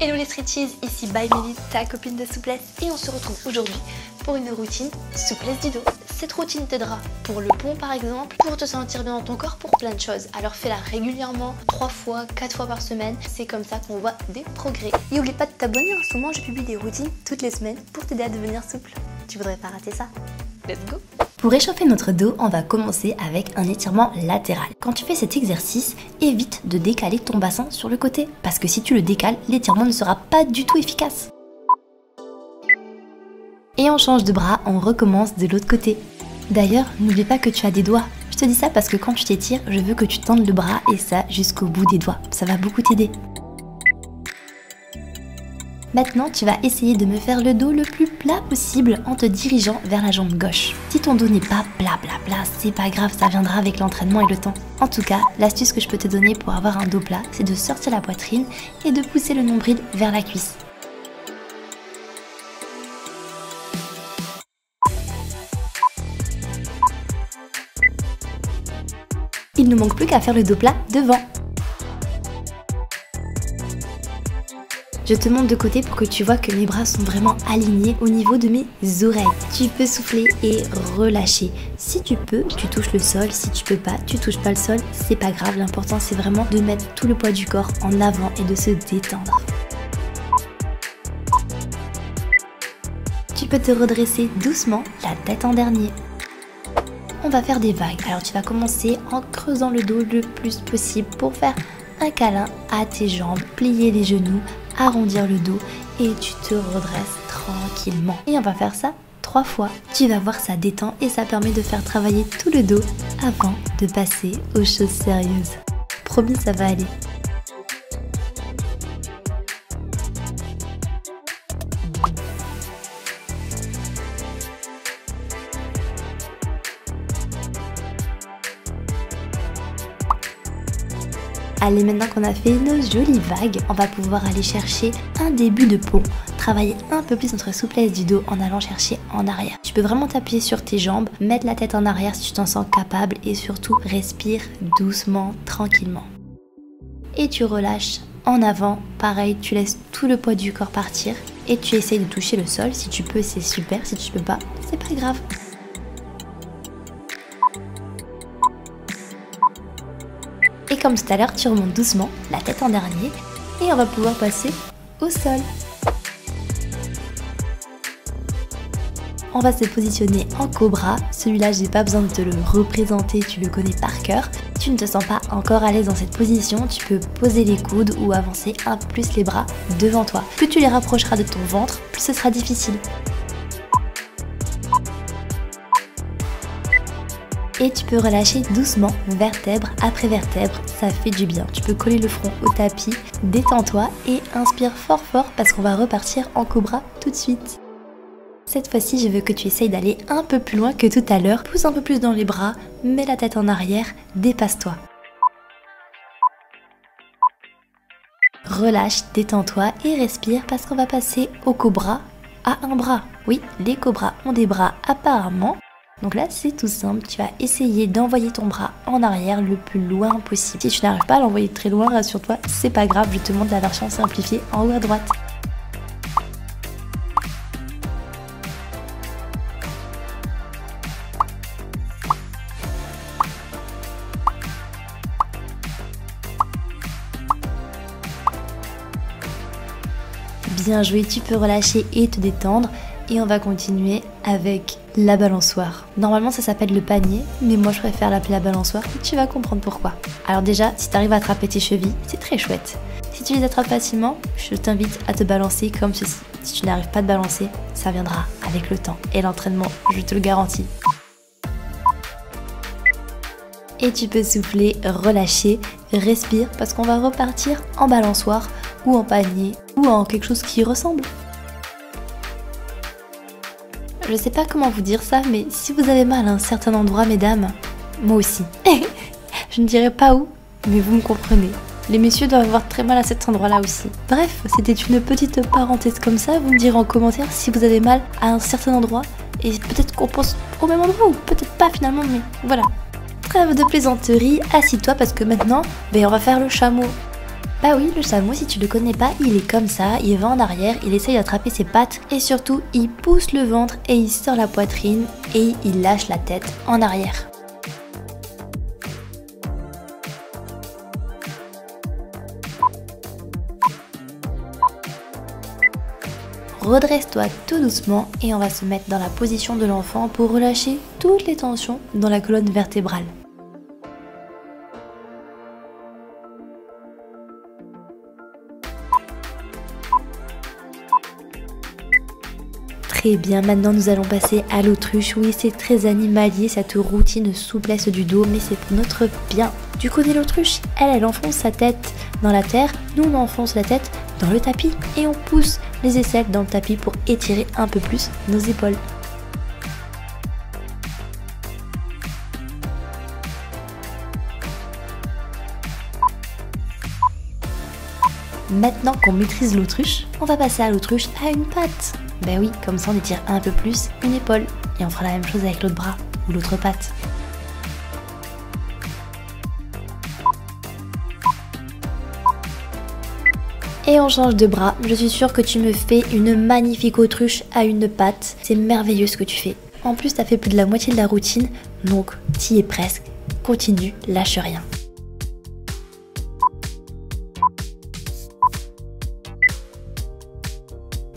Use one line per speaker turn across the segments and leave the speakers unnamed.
Hello les stretchies, ici by Mélie, ta copine de souplesse, et on se retrouve aujourd'hui pour une routine souplesse du dos. Cette routine t'aidera pour le pont par exemple, pour te sentir bien dans ton corps, pour plein de choses. Alors fais-la régulièrement, 3 fois, 4 fois par semaine, c'est comme ça qu'on voit des progrès. Et oublie pas de t'abonner, en ce moment je publie des routines toutes les semaines pour t'aider à devenir souple. Tu voudrais pas rater ça? Let's go!
Pour réchauffer notre dos, on va commencer avec un étirement latéral. Quand tu fais cet exercice, évite de décaler ton bassin sur le côté, parce que si tu le décales, l'étirement ne sera pas du tout efficace. Et on change de bras, on recommence de l'autre côté. D'ailleurs, n'oublie pas que tu as des doigts. Je te dis ça parce que quand tu t'étires, je veux que tu tendes le bras et ça jusqu'au bout des doigts. Ça va beaucoup t'aider. Maintenant, tu vas essayer de me faire le dos le plus plat possible en te dirigeant vers la jambe gauche. Si ton dos n'est pas plat, c'est pas grave, ça viendra avec l'entraînement et le temps. En tout cas, l'astuce que je peux te donner pour avoir un dos plat, c'est de sortir la poitrine et de pousser le nombril vers la cuisse. Il ne manque plus qu'à faire le dos plat devant. Je te montre de côté pour que tu vois que mes bras sont vraiment alignés au niveau de mes oreilles. Tu peux souffler et relâcher. Si tu peux, tu touches le sol. Si tu peux pas, tu touches pas le sol. C'est pas grave, l'important c'est vraiment de mettre tout le poids du corps en avant et de se détendre. Tu peux te redresser doucement, la tête en dernier. On va faire des vagues. Alors tu vas commencer en creusant le dos le plus possible pour faire un câlin à tes jambes, plier les genoux, arrondir le dos et tu te redresses tranquillement. Et on va faire ça 3 fois. Tu vas voir, ça détend et ça permet de faire travailler tout le dos avant de passer aux choses sérieuses. Promis, ça va aller. Allez, maintenant qu'on a fait nos jolies vagues, on va pouvoir aller chercher un début de pont. Travailler un peu plus notre souplesse du dos en allant chercher en arrière. Tu peux vraiment t'appuyer sur tes jambes, mettre la tête en arrière si tu t'en sens capable et surtout respire doucement, tranquillement. Et tu relâches en avant, pareil, tu laisses tout le poids du corps partir et tu essayes de toucher le sol. Si tu peux, c'est super, si tu peux pas, c'est pas grave. Et comme tout à l'heure, tu remontes doucement, la tête en dernier, et on va pouvoir passer au sol. On va se positionner en cobra. Celui-là, j'ai pas besoin de te le représenter, tu le connais par cœur. Si tu ne te sens pas encore à l'aise dans cette position, tu peux poser les coudes ou avancer un peu plus les bras devant toi. Plus tu les rapprocheras de ton ventre, plus ce sera difficile. Et tu peux relâcher doucement, vertèbre après vertèbre, ça fait du bien. Tu peux coller le front au tapis, détends-toi et inspire fort parce qu'on va repartir en cobra tout de suite. Cette fois-ci, je veux que tu essayes d'aller un peu plus loin que tout à l'heure. Pousse un peu plus dans les bras, mets la tête en arrière, dépasse-toi. Relâche, détends-toi et respire parce qu'on va passer au cobra à un bras. Oui, les cobras ont des bras apparemment. Donc là, c'est tout simple, tu vas essayer d'envoyer ton bras en arrière le plus loin possible. Si tu n'arrives pas à l'envoyer très loin, rassure-toi, c'est pas grave, je te montre la version simplifiée en haut à droite. Bien joué, tu peux relâcher et te détendre. Et on va continuer avec la balançoire. Normalement ça s'appelle le panier, mais moi je préfère l'appeler la balançoire et tu vas comprendre pourquoi. Alors déjà, si tu arrives à attraper tes chevilles, c'est très chouette. Si tu les attrapes facilement, je t'invite à te balancer comme ceci. Si tu n'arrives pas à te balancer, ça viendra avec le temps et l'entraînement, je te le garantis. Et tu peux souffler, relâcher, respire parce qu'on va repartir en balançoire ou en panier ou en quelque chose qui ressemble. Je sais pas comment vous dire ça, mais si vous avez mal à un certain endroit, mesdames, moi aussi. Je ne dirai pas où, mais vous me comprenez. Les messieurs doivent avoir très mal à cet endroit-là aussi. Bref, c'était une petite parenthèse comme ça. Vous me direz en commentaire si vous avez mal à un certain endroit. Et peut-être qu'on pense au même endroit ou peut-être pas finalement, mais voilà. Trêve de plaisanterie, assis-toi parce que maintenant, on va faire le chameau. Bah oui, le chameau, si tu le connais pas, il est comme ça, il va en arrière, il essaye d'attraper ses pattes et surtout il pousse le ventre et il sort la poitrine et il lâche la tête en arrière. Redresse-toi tout doucement et on va se mettre dans la position de l'enfant pour relâcher toutes les tensions dans la colonne vertébrale. Très bien, maintenant nous allons passer à l'autruche. Oui, c'est très animalier cette routine souplesse du dos, mais c'est pour notre bien. Tu connais l'autruche? Elle enfonce sa tête dans la terre, nous on enfonce la tête dans le tapis et on pousse les aisselles dans le tapis pour étirer un peu plus nos épaules. Maintenant qu'on maîtrise l'autruche, on va passer à l'autruche à une patte. Ben oui, comme ça on étire un peu plus une épaule et on fera la même chose avec l'autre bras ou l'autre patte. Et on change de bras, je suis sûre que tu me fais une magnifique autruche à une patte. C'est merveilleux ce que tu fais. En plus, tu as fait plus de la moitié de la routine, donc t'y es presque. Continue, lâche rien.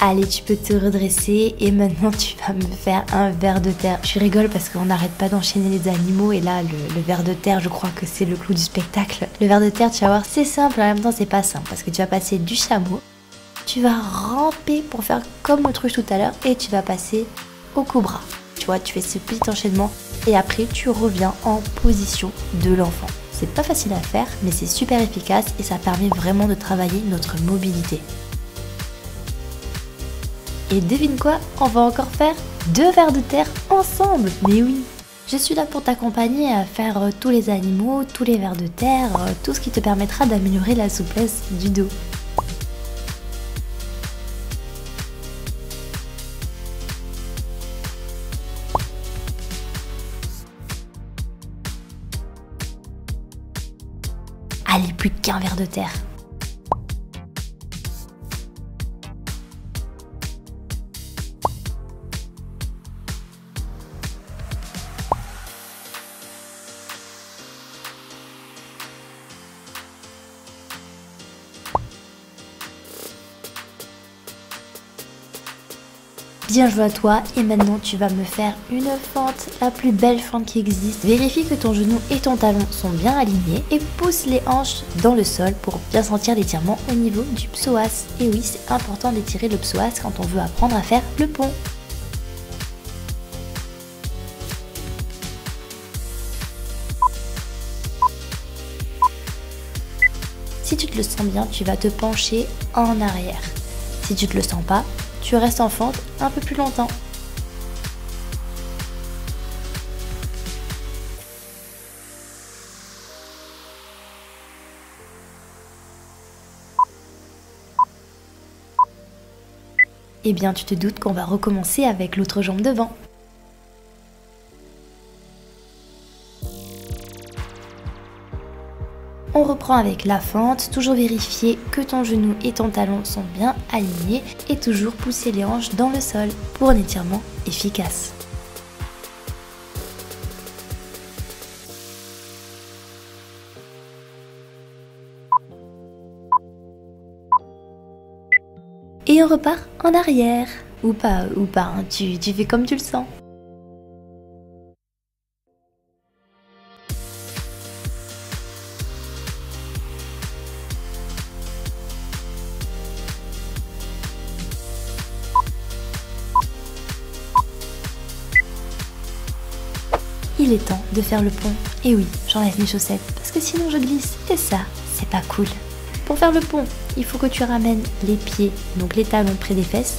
Allez, tu peux te redresser et maintenant tu vas me faire un ver de terre. Je rigole parce qu'on n'arrête pas d'enchaîner les animaux et là, le ver de terre, je crois que c'est le clou du spectacle. Le ver de terre, tu vas voir, c'est simple, en même temps c'est pas simple parce que tu vas passer du chameau, tu vas ramper pour faire comme l'autruche tout à l'heure et tu vas passer au cobra. Tu vois, tu fais ce petit enchaînement et après tu reviens en position de l'enfant. C'est pas facile à faire, mais c'est super efficace et ça permet vraiment de travailler notre mobilité. Et devine quoi, on va encore faire 2 vers de terre ensemble. Mais oui, je suis là pour t'accompagner à faire tous les animaux, tous les vers de terre, tout ce qui te permettra d'améliorer la souplesse du dos. Allez, plus qu'un vers de terre. Bien joué à toi et maintenant tu vas me faire une fente, la plus belle fente qui existe. Vérifie que ton genou et ton talon sont bien alignés et pousse les hanches dans le sol pour bien sentir l'étirement au niveau du psoas. Et oui, c'est important d'étirer le psoas quand on veut apprendre à faire le pont. Si tu te le sens bien, tu vas te pencher en arrière. Si tu te le sens pas, tu restes en fente un peu plus longtemps. Eh bien, tu te doutes qu'on va recommencer avec l'autre jambe devant. On reprend avec la fente, toujours vérifier que ton genou et ton talon sont bien alignés et toujours pousser les hanches dans le sol pour un étirement efficace. Et on repart en arrière. Ou pas, hein, tu fais comme tu le sens. Il est temps de faire le pont. Et oui, j'enlève mes chaussettes parce que sinon je glisse. Et ça, c'est pas cool. Pour faire le pont, il faut que tu ramènes les pieds, donc les talons près des fesses,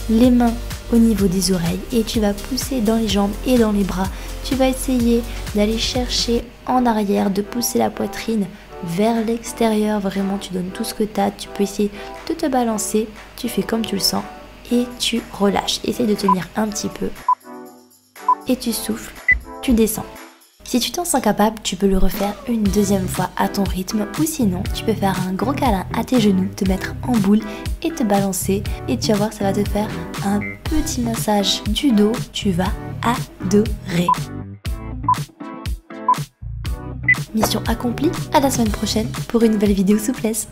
les mains au niveau des oreilles et tu vas pousser dans les jambes et dans les bras. Tu vas essayer d'aller chercher en arrière, de pousser la poitrine vers l'extérieur. Vraiment, tu donnes tout ce que tu as. Tu peux essayer de te balancer. Tu fais comme tu le sens et tu relâches. Essaye de tenir un petit peu et tu souffles. Tu descends. Si tu t'en sens capable, tu peux le refaire une deuxième fois à ton rythme ou sinon tu peux faire un gros câlin à tes genoux, te mettre en boule et te balancer et tu vas voir, ça va te faire un petit massage du dos, tu vas adorer. Mission accomplie, à la semaine prochaine pour une nouvelle vidéo souplesse.